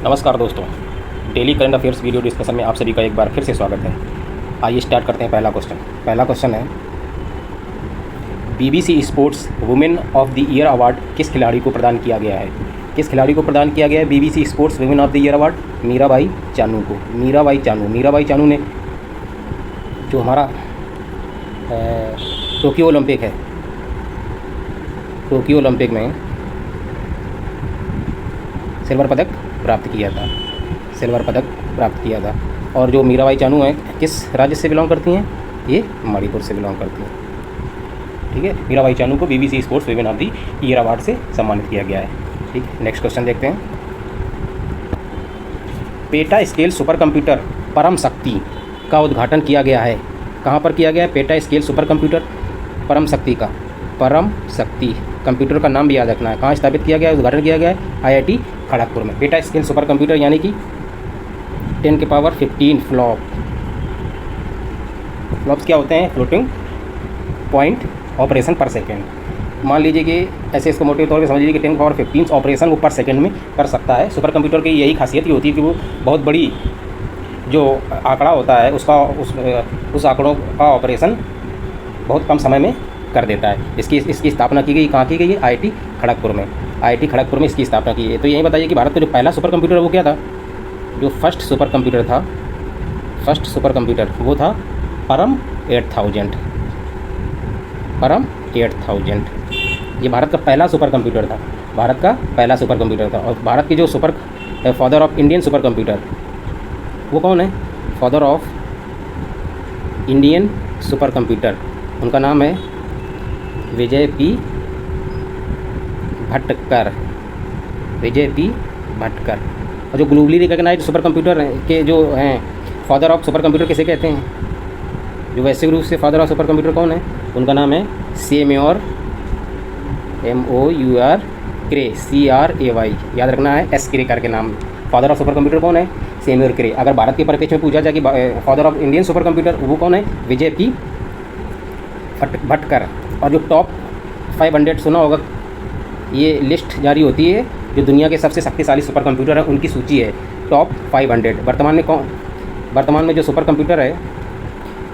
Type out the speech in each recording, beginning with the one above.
नमस्कार दोस्तों, daily current affairs video discussion में आप सभी का एक बार फिर से स्वागत है। आइए स्टार्ट करते हैं। पहला क्वेश्चन है, BBC sports women of the year award किस खिलाड़ी को प्रदान किया गया है? किस खिलाड़ी को प्रदान किया गया है BBC sports women of the year award? Mirabai Chanu को। मीराबाई चानू ने जो हमारा टोक्यो ओलंपिक में सिल्वर पदक प्राप्त किया था। और जो मीराबाई चानू हैं, किस राज्य से बिलोंग करती हैं? ये मणिपुर से बिलोंग करती हैं। ठीक है, मीराबाई चानू को BBC sports women of the year award से सम्मानित किया गया है। ठीक, नेक्स्ट क्वेश्चन देखते हैं। पेटा स्केल सुपर कंप्यूटर परम शक्ति का उद्घाटन किया गया है। कहाँ पर किया गया है? पेटा स्केल सुपर कंप्यूटर परम शक्ति कंप्यूटर का नाम भी याद रखना है। कहाँ स्थापित किया गया है, उद्घाटन किया गया है? IIT खड़गपुर में। पेटा स्केल सुपर कंप्यूटर यानी कि 10 की पावर 15 फ्लॉप्स क्या होते हैं? फ्लोटिंग पॉइंट ऑपरेशन पर सेकेंड। मान लीजिए कि ऐसे इसको मोटे तौर पे समझ लीजिए कि 10 की पावर 15 ऑपरेशन वो पर सेकेंड में कर सकता है। सुपर कंप्यूटर की यही खासियत ही होती है कि वो बहुत बड़ी जो आंकड़ा होता है उसका उस आंकड़ों का ऑपरेशन बहुत कम समय में कर देता है। इसकी स्थापना की गई, कहाँ की गई है? IIT खड़गपुर में। IIT खड़गपुर में इसकी स्थापना की है। तो यही बताइए कि भारत का जो पहला सुपर कंप्यूटर वो क्या था? जो फर्स्ट सुपर कंप्यूटर वो था परम 8000। ये भारत का पहला सुपर कंप्यूटर था। और भारत की जो father of Indian super computer वो कौन है? Father of Indian super computer, उनका नाम है विजय पी भटकर। और जो ग्लोबली रिकॉग्नाइज्ड सुपर कंप्यूटर के जो हैं फादर ऑफ सुपर कंप्यूटर किसे कहते हैं? जो वैश्विक रूप से फादर ऑफ सुपर कंप्यूटर कौन है? उनका नाम है सेम्योर MOUR क्रे CRAY। याद रखना है, S क्रे करके नाम। फादर ऑफ सुपर कंप्यूटर कौन है? सेम्योर क्रे। अगर भारत के परिप्रेक्ष्य में पूछा जाए कि father of Indian super computer वो कौन है? विजय पी भटकर। और जो टॉप 500 सुना होगा, ये लिस्ट जारी होती है जो दुनिया के सबसे शक्तिशाली सुपर कंप्यूटर है उनकी सूची है। टॉप 500 वर्तमान में जो सुपर कंप्यूटर है,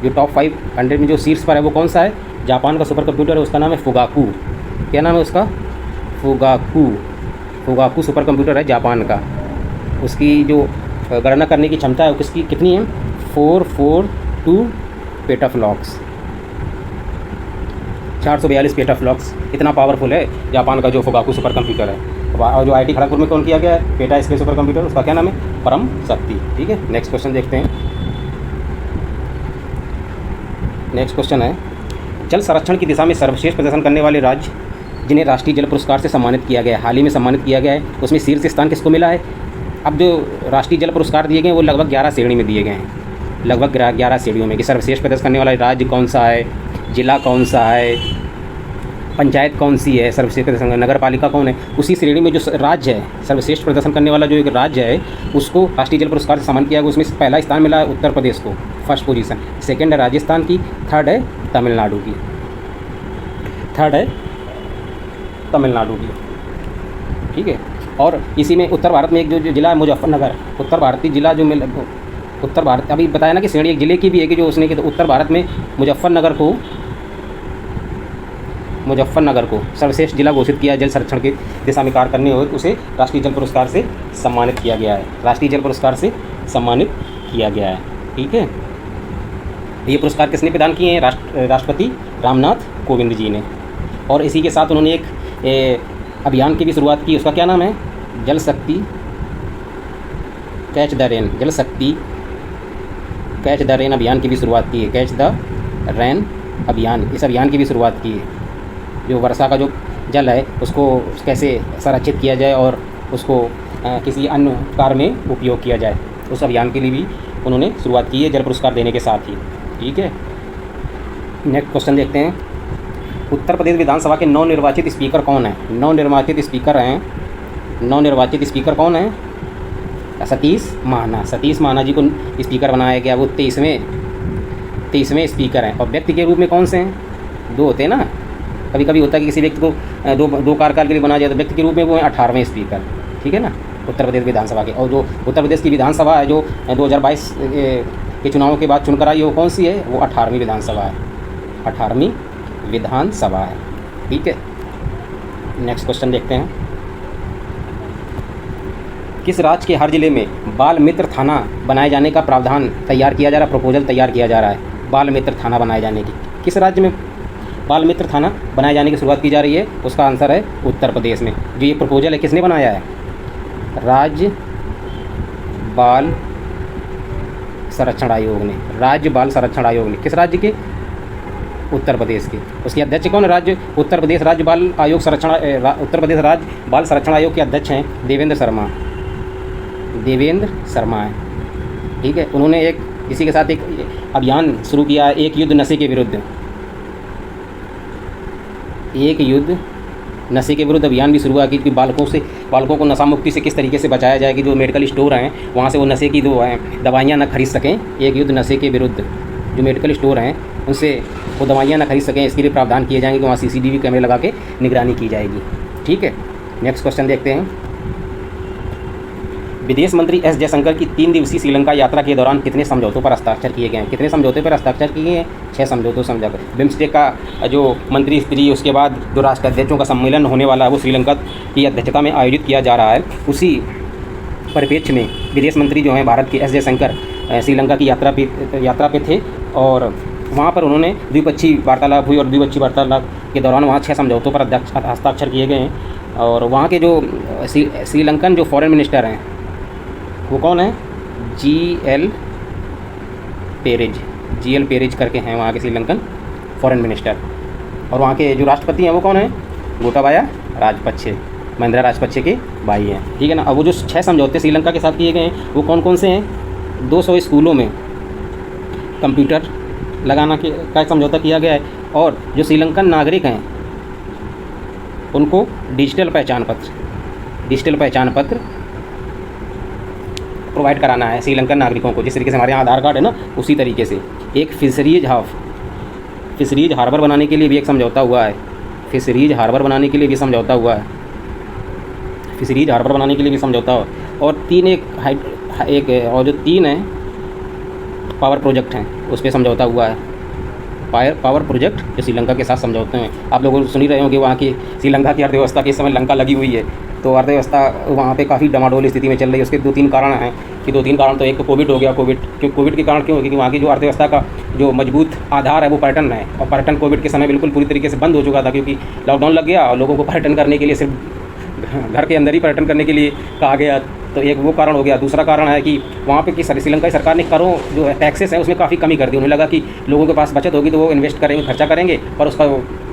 जो टॉप 500 में जो शीर्ष पर है वो कौन सा है? जापान का सुपर कंप्यूटर है, उसका नाम है फुगाकू। क्या नाम है उसका? फुगाकू सुपर कंप्यूटर है जापान का। उसकी जो गणना करने की क्षमता है उसकी कितनी है? 442 पेटाफ्लॉप्स। 442 पेटाफ्लॉप्स। इतना पावरफुल है जापान का जो फुगाकू सुपर कंप्यूटर है। और जो IIT खड़गपुर में कौन किया गया है? पेटा स्केल सुपर कंप्यूटर, उसका क्या नाम है? परम शक्ति। ठीक है, नेक्स्ट क्वेश्चन देखते हैं। नेक्स्ट क्वेश्चन है, जल संरक्षण की दिशा में सर्वश्रेष्ठ प्रदर्शन करने वाले राज्य जिन्हें राष्ट्रीय जल पुरस्कार से सम्मानित किया गया है, हाल ही में सम्मानित किया गया है, उसमें शीर्ष स्थान किसको मिला है? अब जो राष्ट्रीय जल पुरस्कार दिए गए हैं वो लगभग 11 श्रेणी में दिए गए हैं। लगभग 11 श्रेणियों में कि सर्वश्रेष्ठ प्रदर्शन करने वाला राज्य कौन सा है, जिला कौन सा है, पंचायत कौन सी है, सर्वश्रेष्ठ प्रदर्शन नगर पालिका कौन है। उसी श्रेणी में जो राज्य है, सर्वश्रेष्ठ प्रदर्शन करने वाला जो एक राज्य है उसको राष्ट्रीय जल पुरस्कार से सम्मानित किया गया। उसमें पहला स्थान मिला है उत्तर प्रदेश को, फर्स्ट पोजीशन। सेकंड है राजस्थान की, थर्ड है तमिलनाडु की। ठीक है, और इसी में उत्तर भारत में एक जो जिला है मुजफ्फरनगर, उत्तर भारतीय जिला जो उत्तर भारत, अभी बताया ना कि श्रेणी एक जिले की भी है कि जो उसने कि तो उत्तर भारत में मुजफ्फरनगर को सर्वश्रेष्ठ जिला घोषित किया। जल संरक्षण के दिशा में कार्य करने हुए उसे राष्ट्रीय जल पुरस्कार से सम्मानित किया गया है। ठीक है, ये पुरस्कार किसने प्रदान किए हैं? राष्ट्रपति रामनाथ कोविंद जी ने। और इसी के साथ उन्होंने एक अभियान की भी शुरुआत की, उसका क्या नाम है? जल शक्ति कैच द रेन अभियान की भी शुरुआत की है। कैच द रेन अभियान, इस अभियान की भी शुरुआत की है। जो वर्षा का जो जल है उसको कैसे संरक्षित किया जाए और उसको किसी अन्य कार्य में उपयोग किया जाए, उस अभियान के लिए भी उन्होंने शुरुआत की है जल पुरस्कार देने के साथ ही। ठीक है, नेक्स्ट क्वेश्चन देखते हैं। उत्तर प्रदेश विधानसभा के नवनिर्वाचित स्पीकर कौन है? नवनिर्वाचित स्पीकर कौन है? सतीश महाना जी को स्पीकर बनाया गया। वो 23वें स्पीकर हैं। और व्यक्ति के रूप में कौन से हैं? 2 होते हैं ना, कभी कभी होता है कि किसी व्यक्ति को दो कार्यकाल के लिए बनाया जाए, तो व्यक्ति के रूप में वो हैं 18वें स्पीकर। ठीक है ना, उत्तर प्रदेश विधानसभा के। और जो उत्तर प्रदेश की विधानसभा है जो 2022 के चुनावों के बाद चुनकर आई है, वो कौन सी है? वो 18वीं विधानसभा है, 18वीं विधानसभा है। ठीक है, नेक्स्ट क्वेश्चन देखते हैं। किस राज्य के हर जिले में बाल मित्र थाना बनाए जाने का प्रावधान तैयार किया जा रहा है, प्रपोजल तैयार किया जा रहा है बाल मित्र थाना बनाए जाने की? किस राज्य में बाल मित्र थाना बनाए जाने की शुरुआत की जा रही है? उसका आंसर है उत्तर प्रदेश में। जो ये प्रपोजल है किसने बनाया है? राज्य बाल संरक्षण आयोग ने। राज्य बाल संरक्षण आयोग ने। किस राज्य के? उत्तर प्रदेश के। उसके अध्यक्ष कौन है? राज्य उत्तर प्रदेश राज्य बाल आयोग संरक्षण उत्तर प्रदेश राज्य बाल संरक्षण आयोग के अध्यक्ष हैं देवेंद्र शर्मा। देवेंद्र शर्मा है। ठीक है, उन्होंने एक इसी के साथ एक अभियान शुरू किया है, एक युद्ध नशे के विरुद्ध। एक युद्ध नशे के विरुद्ध अभियान भी शुरू हुआ कि बालकों को नशा मुक्ति से किस तरीके से बचाया जाए कि जो मेडिकल स्टोर हैं वहाँ से वो नशे की जो दवाइयाँ ना खरीद सकें। एक युद्ध नशे के विरुद्ध जो मेडिकल स्टोर हैं उनसे वो दवाइयाँ ना खरीद सकें, इसके लिए प्रावधान किए जाएंगे कि वहाँ CCTV कैमरे लगा के निगरानी की जाएगी। ठीक है, नेक्स्ट क्वेश्चन देखते हैं। विदेश मंत्री एस जयशंकर की 3 दिवसीय श्रीलंका यात्रा के दौरान कितने समझौतों पर हस्ताक्षर किए गए हैं? कितने समझौते पर हस्ताक्षर किए हैं? 6 समझौतों समझौते। बिम्स्टेक का जो मंत्री स्तरीय उसके बाद जो राष्ट्राध्यक्षों का सम्मेलन होने वाला है वो श्रीलंका की अध्यक्षता में आयोजित किया जा रहा है। उसी परिप्रेक्ष्य में विदेश मंत्री जो हैं भारत के एस जयशंकर श्रीलंका की यात्रा पे थे और वहाँ पर उन्होंने द्विपक्षीय वार्तालाप हुई और द्विपक्षीय वार्तालाप के दौरान वहाँ 6 समझौतों पर हस्ताक्षर किए गए हैं। और वहाँ के जो श्रीलंकन जो फॉरेन मिनिस्टर हैं वो कौन है? GL पेरेज करके हैं वहाँ के श्रीलंकन फॉरेन मिनिस्टर। और वहाँ के जो राष्ट्रपति हैं वो कौन है? गोटाबाया राजपक्षे, महिंद्रा राजपक्षे के भाई हैं। ठीक है ना। अब वो जो 6 समझौते श्रीलंका के साथ किए गए हैं वो कौन कौन से हैं? 200 स्कूलों में कंप्यूटर लगाना का एक समझौता किया गया है और जो श्रीलंकन नागरिक हैं उनको डिजिटल पहचान पत्र प्रोवाइड कराना है श्रीलंकन नागरिकों को। जिस तरीके से हमारे यहाँ आधार कार्ड है ना, उसी तरीके से एक फिशरीज हार्बर बनाने के लिए भी एक समझौता हुआ है। फिशरीज हार्बर बनाने के लिए भी समझौता हुआ है। और 3 और जो 3 हैं पावर प्रोजेक्ट हैं उस पर समझौता हुआ है। पावर प्रोजेक्ट जो श्रीलंका के साथ समझौते हैं। आप लोग सुन ही रहे होंगे वहाँ की श्रीलंका की अर्थव्यवस्था के इस समय लंका लगी हुई है, तो अर्थव्यवस्था वहाँ पे काफ़ी डमाडोल स्थिति में चल रही है। उसके 2-3 कारण हैं कि 2-3 कारण तो एक तो कोविड हो गया। कोविड के कारण क्यों? क्योंकि वहाँ की जो अर्थव्यवस्था का जो मजबूत आधार है वो पर्यटन है और पर्यटन कोविड के समय बिल्कुल पूरी तरीके से बंद हो चुका था क्योंकि लॉकडाउन लग गया और लोगों को पर्यटन करने के लिए सिर्फ घर के अंदर ही पर्यटन करने के लिए कहा गया। तो एक वो कारण हो गया। दूसरा कारण है कि वहाँ पे कि श्रीलंका की सरकार ने करों जो टैक्सेस हैं उसमें काफ़ी कमी कर दी। उन्हें लगा कि लोगों के पास बचत होगी तो वो इन्वेस्ट करेंगे, खर्चा करेंगे, पर उसका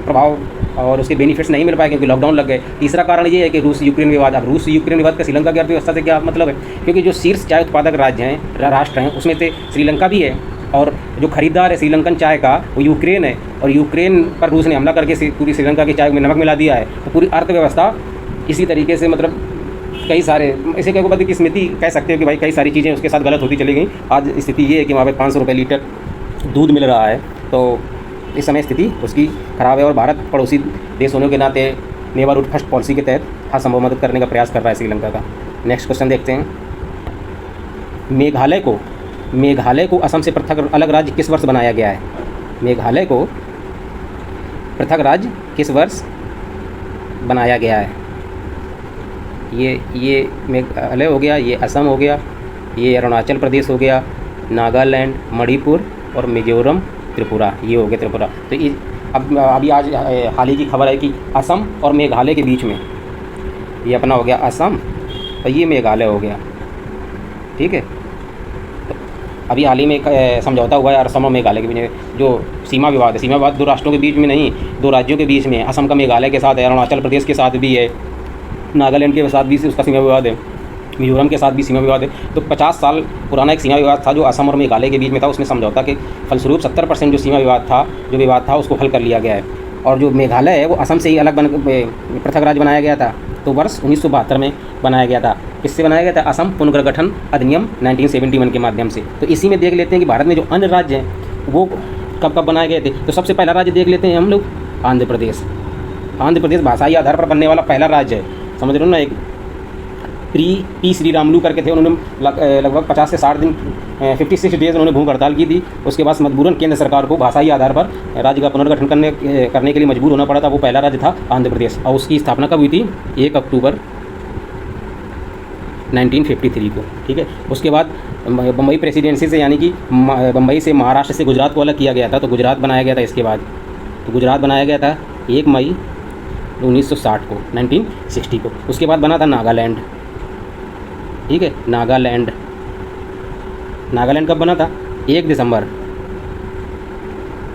प्रभाव और उसके बेनिफिट्स नहीं मिल पाए क्योंकि लॉकडाउन लग गए। तीसरा कारण ये है कि रूस यूक्रेन विवाद। अब रूस यूक्रेन विवाद का श्रीलंका की अर्थव्यवस्था से क्या मतलब है? क्योंकि जो शीर्ष चाय उत्पादक राष्ट्र हैं उसमें से श्रीलंका भी है और जो खरीदार है श्रीलंकन चाय का वो यूक्रेन है और यूक्रेन पर रूस ने हमला करके पूरी श्रीलंका की चाय में नमक मिला दिया है। तो पूरी अर्थव्यवस्था इसी तरीके से मतलब कई सारे इसे क्या की स्मृति कह सकते हो कि भाई कई सारी चीज़ें उसके साथ गलत होती चली गई। आज स्थिति ये है कि वहाँ पे 500 रुपये लीटर दूध मिल रहा है, तो इस समय स्थिति उसकी ख़राब है। और भारत पड़ोसी देश होने के नाते नेबरहुड फर्स्ट पॉलिसी के तहत हर संभव मदद करने का प्रयास कर रहा है श्रीलंका का। नेक्स्ट क्वेश्चन देखते हैं। मेघालय को असम से पृथक अलग राज्य किस वर्ष बनाया गया है? मेघालय को पृथक राज्य किस वर्ष बनाया गया है? ये मेघालय हो गया, ये असम हो गया, ये अरुणाचल प्रदेश हो गया, नागालैंड, मणिपुर और मिजोरम, त्रिपुरा, ये हो गया त्रिपुरा। तो अभी आज हाल ही की खबर है कि असम और मेघालय के बीच में ये अपना हो गया असम और ये मेघालय हो गया। ठीक है, तो अभी हाल ही में समझौता हुआ है असम और मेघालय के बीच में। जो सीमा विवाद 2 राष्ट्रों के बीच में नहीं, 2 राज्यों के बीच में। असम का मेघालय के साथ है, अरुणाचल प्रदेश के साथ भी है, नागालैंड के साथ भी उसका सीमा विवाद है, मिजोरम के साथ भी सीमा विवाद है। तो 50 साल पुराना एक सीमा विवाद था जो असम और मेघालय के बीच में था। उसमें समझौता के फलस्वरूप 70% जो सीमा विवाद था उसको हल कर लिया गया है। और जो मेघालय है वो असम से ही अलग पृथक राज्य बनाया गया था, तो वर्ष 1972 में बनाया गया था। किससे बनाया गया था? असम पुनर्गठन अधिनियम 1971 के माध्यम से। तो इसी में देख लेते हैं कि भारत में जो अन्य राज्य हैं वो कब कब बनाए गए थे। तो सबसे पहला राज्य देख लेते हैं हम लोग, आंध्र प्रदेश भाषाई आधार पर बनने वाला पहला राज्य है। समझ रहे हो ना, एक पी श्रीरामुलु करके थे, उन्होंने लगभग 50 से 60 दिन 56 डेज उन्होंने भूख हड़ताल की थी। उसके बाद मजबूरन केंद्र सरकार को भाषाई आधार पर राज्य का पुनर्गठन करने के लिए मजबूर होना पड़ा था। वो पहला राज्य था आंध्र प्रदेश, और उसकी स्थापना कब हुई थी? 1 अक्टूबर 1953 को। ठीक है, उसके बाद बम्बई प्रेसिडेंसी से, यानी कि बम्बई से, महाराष्ट्र से गुजरात को अलग किया गया था, तो गुजरात बनाया गया था। इसके बाद तो गुजरात बनाया गया था 1 मई 1960 को, 1960 को। उसके बाद बना था नागालैंड। ठीक है, नागालैंड कब बना था? 1 दिसंबर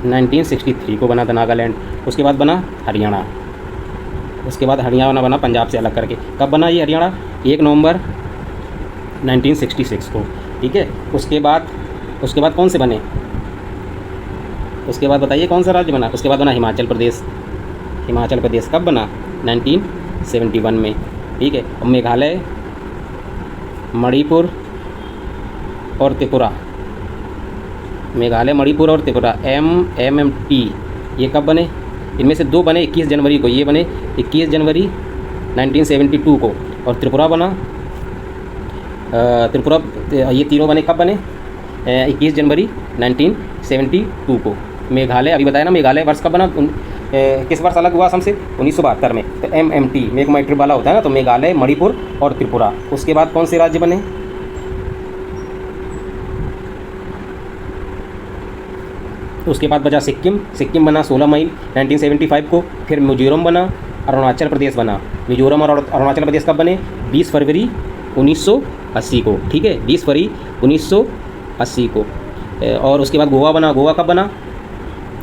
1963 को बना था नागालैंड। उसके बाद बना हरियाणा। उसके बाद हरियाणा बना पंजाब से अलग करके। कब बना ये हरियाणा? 1 नवंबर 1966 को। ठीक है, उसके बाद कौन से बने? उसके बाद बताइए कौन सा राज्य बना? उसके बाद बना हिमाचल प्रदेश। हिमाचल प्रदेश कब बना? 1971 में। ठीक है, और मेघालय, मणिपुर और त्रिपुरा, मेघालय, मणिपुर और त्रिपुरा, MMT, ये कब बने? इनमें से 2 बने 21 जनवरी को। ये बने 21 जनवरी 1972 को, और त्रिपुरा बना ये तीनों बने कब बने? 21 जनवरी 1972 को। मेघालय अभी बताया ना, मेघालय वर्ष कब बना? किस वर्ष अलग हुआ हमसे? 1972 में। तो MMT मेक माई ट्रिप वाला होता है ना, तो मेघालय, मणिपुर और त्रिपुरा। उसके बाद कौन से राज्य बने? उसके बाद बचा सिक्किम बना 16 मई 1975 को। फिर मिजोरम बना, अरुणाचल प्रदेश बना। मिजोरम और अरुणाचल प्रदेश कब बने? 20 फरवरी 1980 को। ठीक है, 20 फरवरी 1980 को। और उसके बाद गोवा बना। गोवा कब बना?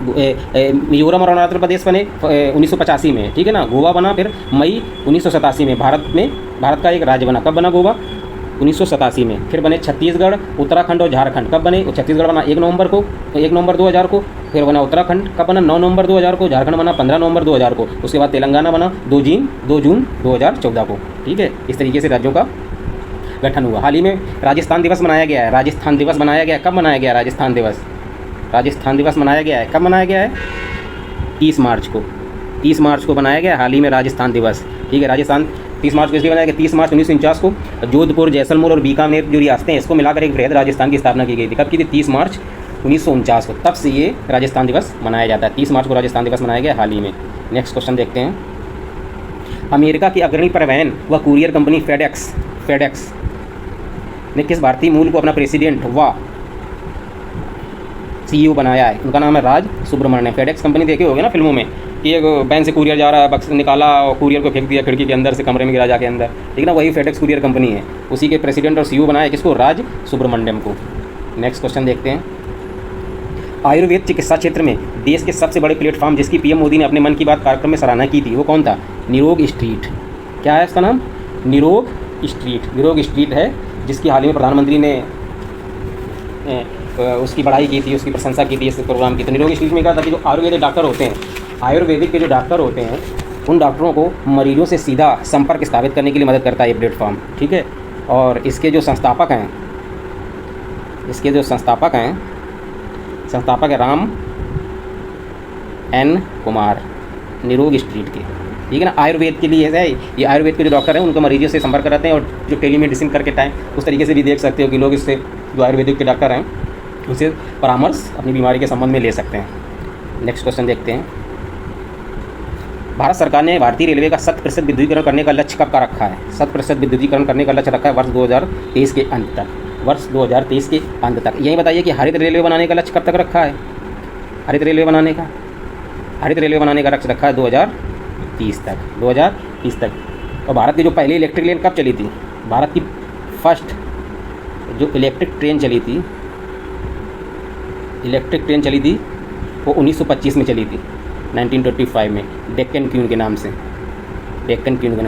मिजोरम और अरुणाचल प्रदेश बने 1985 में। ठीक है ना, गोवा बना फिर मई 1987 में। भारत का एक राज्य बना। कब बना गोवा? 1987 में। फिर बने छत्तीसगढ़, उत्तराखंड और झारखंड। कब बने? छत्तीसगढ़ बना 1 नवंबर 2000 को। फिर बना उत्तराखंड कब बना? 9 नवंबर 2000 को। झारखंड बना 15 नवंबर 2000 को। उसके बाद तेलंगाना बना 2 जून 2014 को। ठीक है, इस तरीके से राज्यों का गठन हुआ। हाल ही में राजस्थान दिवस मनाया गया है। राजस्थान दिवस मनाया गया, कब मनाया गया? राजस्थान दिवस मनाया गया है, कब मनाया गया है? 30 मार्च को। 30 मार्च को बनाया गया हाल ही में राजस्थान दिवस। ठीक है, राजस्थान 30 मार्च को इसलिए बनाया गया, 30 मार्च 1949 को जोधपुर, जैसलमेर और बीकानेर जो रियासतें हैं, इसको मिलाकर एक वृहद राजस्थान की स्थापना की गई थी। कब की थी? 30 मार्च 1949 को। तब से ये राजस्थान दिवस मनाया जाता है। 30 मार्च को राजस्थान दिवस मनाया गया हाल ही में। नेक्स्ट क्वेश्चन देखते हैं। अमेरिका की अग्रणी परिवहन व कुरियर कंपनी फेडेक्स ने किस भारतीय मूल को अपना प्रेसिडेंट व CEO बनाया है? उनका नाम है राज सुब्रमण्यम। फेडेक्स कंपनी देखे होगे ना फिल्मों में, कि एक वैन से कुरियर जा रहा है, बक्स निकाला और कुरियर को फेंक दिया खिड़की के अंदर से, कमरे में गिरा जाके अंदर। ठीक है ना, वही फेडेक्स कुरियर कंपनी है। उसी के प्रेसिडेंट और CEO बनाया किसको? राज सुब्रमण्यम को। नेक्स्ट क्वेश्चन देखते हैं। आयुर्वेद चिकित्सा क्षेत्र में देश के सबसे बड़े प्लेटफॉर्म जिसकी PM मोदी ने अपने मन की बात कार्यक्रम में सराहना की थी, वो कौन था? निरोग स्ट्रीट। क्या है इसका नाम? निरोग स्ट्रीट है, जिसकी हाल ही में प्रधानमंत्री ने उसकी बढ़ाई की थी, उसकी प्रशंसा की थी, इस प्रोग्राम की। तो निरोग स्ट्रीट में कहा था कि जो आयुर्वेदिक के जो डॉक्टर होते हैं, उन डॉक्टरों को मरीजों से सीधा संपर्क स्थापित करने के लिए मदद करता है ये प्लेटफॉर्म। ठीक है, और इसके जो संस्थापक हैं राम N कुमार, निरोग स्ट्रीट के। ठीक है ना, आयुर्वेद के लिए है ये। आयुर्वेद के जो डॉक्टर हैं उनको मरीजों से संपर्क कराते हैं, और जो टेलीमेडिसिन करके टाइम उस तरीके से भी देख सकते हो कि लोग इससे, जो आयुर्वेदिक के डॉक्टर हैं, उनसे परामर्श अपनी बीमारी के संबंध में ले सकते हैं। नेक्स्ट क्वेश्चन देखते हैं। भारत सरकार ने भारतीय रेलवे का 100% विद्युतीकरण करने का लक्ष्य कब का रखा है? 100% विद्युतीकरण करने का लक्ष्य रखा है वर्ष 2023 के अंत तक। यही बताइए कि हरित रेलवे बनाने का लक्ष्य कब तक रखा है? हरित रेलवे बनाने का लक्ष्य रखा है 2030 तक। और भारत की जो पहली इलेक्ट्रिक ट्रेन कब चली थी? भारत की फर्स्ट जो इलेक्ट्रिक ट्रेन चली थी वो 1925 में चली थी, 1925 में, डेक्कन क्वीन के नाम से।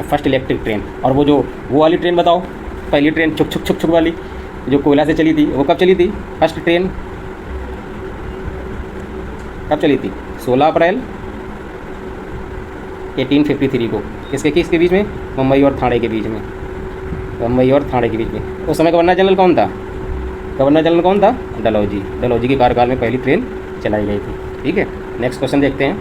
First electric train. और वो वाली ट्रेन बताओ, पहली ट्रेन छुक वाली जो कोयला से चली थी, वो कब चली थी? फर्स्ट ट्रेन कब चली थी? 16 अप्रैल 1853 को। किसके बीच में? मुंबई और थाने के बीच में। उस समय गवर्नर जनरल कौन था? डलहौजी के कार्यकाल में पहली ट्रेन चलाई गई थी। ठीक है, नेक्स्ट क्वेश्चन देखते हैं।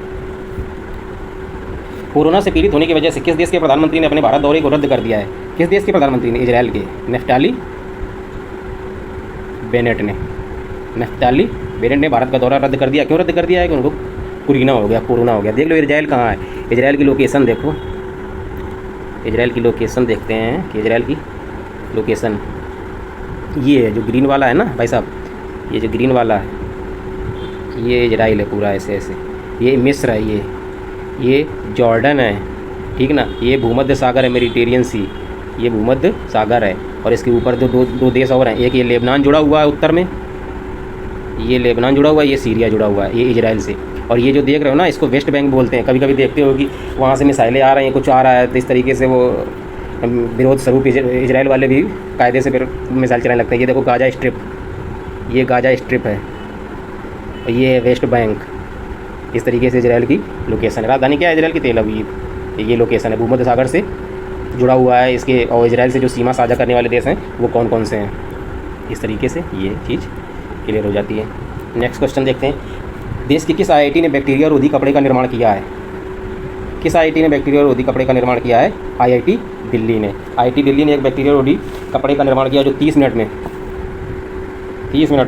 कोरोना से पीड़ित होने की वजह से किस देश के प्रधानमंत्री ने अपने भारत दौरे को रद्द कर दिया है? किस देश के प्रधानमंत्री ने? इजराइल के नफ्ताली बेनेट ने। नफ्ताली बेनेट ने भारत का दौरा रद्द कर दिया। क्यों रद्द कर दिया है? कि उनको कोरोना हो गया। देख लो इजराइल कहाँ है। इजराइल की लोकेशन देखो, इजराइल की लोकेशन देखते हैं कि इजराइल की लोकेशन ये है जो ग्रीन वाला है ना भाई साहब, ये जो ग्रीन वाला है ये इजराइल है पूरा ऐसे ऐसे। ये मिस्र है, ये जॉर्डन है, ठीक ना। ये भूमध्य सागर है, मेडिटेरियन सी, ये भूमध्य सागर है। और इसके ऊपर दो देश और हैं। एक ये लेबनान जुड़ा हुआ है उत्तर में, ये लेबनान जुड़ा हुआ है, ये सीरिया जुड़ा हुआ है, ये इजराइल से। और ये जो देख रहे हो ना इसको वेस्ट बैंक बोलते हैं। कभी कभी देखते हो कि वहाँ से मिसाइलें आ रही हैं, कुछ आ रहा है, तो इस तरीके से वो विरोध स्वरूप इजराइल वाले भी कायदे से फिर मिसाइल चलाने लगते हैं। ये देखो गाजा स्ट्रिप, ये गाजा स्ट्रिप है और ये है वेस्ट बैंक। इस तरीके से इजराइल की लोकेशन है। राजधानी क्या है इजराइल की? तेल अवीव। ये लोकेशन है, भूमध्य सागर से जुड़ा हुआ है इसके। और इजराइल से जो सीमा साझा करने वाले देश हैं वो कौन कौन से हैं, इस तरीके से ये चीज़ क्लियर हो जाती है। नेक्स्ट क्वेश्चन देखते हैं। देश की किस आईआईटी ने बैक्टीरिया रोधी कपड़े का निर्माण किया है? किस आईआईटी ने बैक्टीरिया रोधी कपड़े का निर्माण किया है? आईआईटी दिल्ली ने। आईआईटी दिल्ली ने एक बैक्टीरिया रोधी कपड़े का निर्माण किया जो 30 मिनट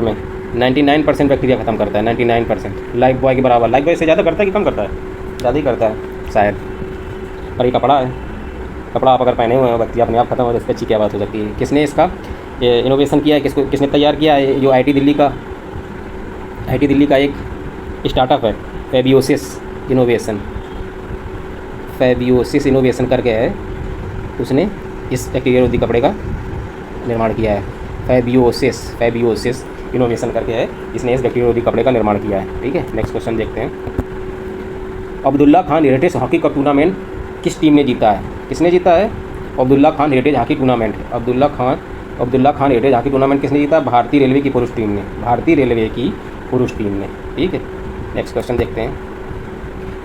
में 99% बैक्टीरिया ख़त्म करता है। 99% लाइफ बॉय के बराबर। लाइफ बॉय से ज़्यादा करता है कि कम करता है? ज़्यादा ही करता है शायद। पर ये कपड़ा है, कपड़ा आप अगर पहने हुए हैं बैक्टीरिया अपने आप खत्म हो जाए, इससे अच्छी क्या बात हो सकती है। किसने इसका इनोवेशन किया है? किसने तैयार किया है? जो आईआईटी दिल्ली का एक स्टार्टअप है, फैबियोसिस इनोवेशन करके है, उसने इस बैक्टीरिया रोधी कपड़े का निर्माण किया है। फैबियोसिस इनोवेशन करके है, इसने इस बैक्टीरिया रोधी कपड़े का निर्माण किया है। ठीक है, नेक्स्ट क्वेश्चन देखते हैं। Abdullah Khan heritage hockey cup tournament किस टीम ने जीता है? किसने जीता है? Abdullah Khan heritage hockey tournament. Abdullah Khan heritage hockey tournament किसने जीता? भारतीय रेलवे की पुरुष टीम ने। भारतीय रेलवे की पुरुष टीम ने। ठीक है, नेक्स्ट क्वेश्चन देखते हैं।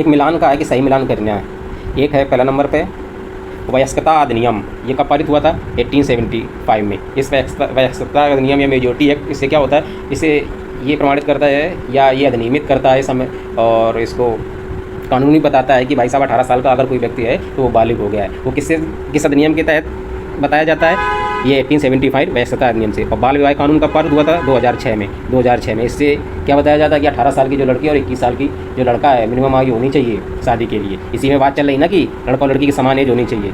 एक मिलान का है कि सही मिलान करना है। एक है पहला नंबर पे वयस्कता अधिनियम, ये कब पारित हुआ था? 1875 में। इस वयस्कता अधिनियम या मेजोरिटी एक्ट, इससे क्या होता है? इसे ये प्रमाणित करता है या ये अधिनियमित करता है समय, और इसको कानूनी बताता है कि भाई साहब 18 साल का अगर कोई व्यक्ति है तो वो बालिग हो गया है। वो किस अधिनियम के तहत बताया जाता है? ये 1875 वयस्कता अधिनियम से। और बाल विवाह कानून कब पारित हुआ था? 2006 में। इससे क्या बताया जाता है कि 18 साल की जो लड़की और 21 साल की जो लड़का है मिनिमम आयु होनी चाहिए शादी के लिए। इसी में बात चल रही ना कि लड़का और लड़की की समान एज होनी चाहिए।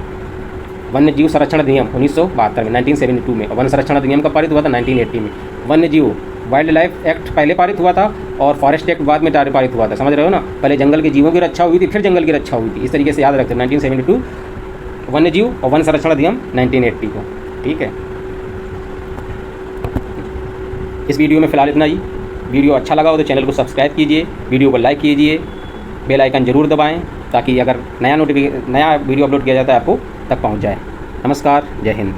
वन्य जीव संरक्षण अधिनियम 1972 में, 1972 में। और वन संरक्षण अधिनियम कब पारित हुआ था? 1980 में। वन्य जीव वाइल्ड लाइफ एक्ट पहले पारित हुआ था और फॉरेस्ट एक्ट बाद में पारित हुआ था। समझ रहे हो ना? पहले जंगल के जीवों की रक्षा हुई थी, फिर जंगल की रक्षा हुई थी। इस तरीके से याद रखते हैं। 1972 वन्य जीव और वन संरक्षण अधिनियम 1980 को। ठीक है, इस वीडियो में फ़िलहाल इतना ही। वीडियो अच्छा लगा हो तो चैनल को सब्सक्राइब कीजिए, वीडियो को लाइक कीजिए, बेल आइकन ज़रूर दबाएं ताकि अगर नया वीडियो अपलोड किया जाता है आपको तक पहुंच जाए। नमस्कार, जय हिंद।